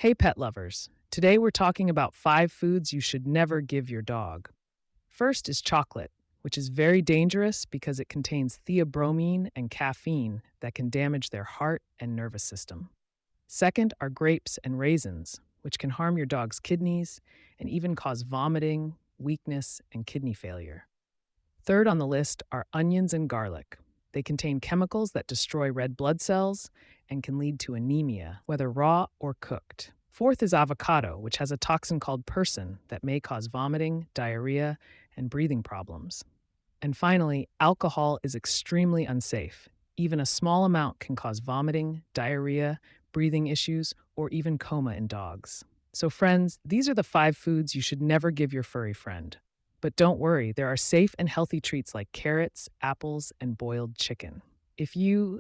Hey, pet lovers. Today we're talking about 5 foods you should never give your dog. First is chocolate, which is very dangerous because it contains theobromine and caffeine that can damage their heart and nervous system. Second are grapes and raisins, which can harm your dog's kidneys and even cause vomiting, weakness, and kidney failure. Third on the list are onions and garlic. They contain chemicals that destroy red blood cells and can lead to anemia, whether raw or cooked. Fourth is avocado, which has a toxin called persin that may cause vomiting, diarrhea, and breathing problems. And finally, alcohol is extremely unsafe. Even a small amount can cause vomiting, diarrhea, breathing issues, or even coma in dogs. So, friends, these are the 5 foods you should never give your furry friend. But don't worry, there are safe and healthy treats like carrots, apples, and boiled chicken. If you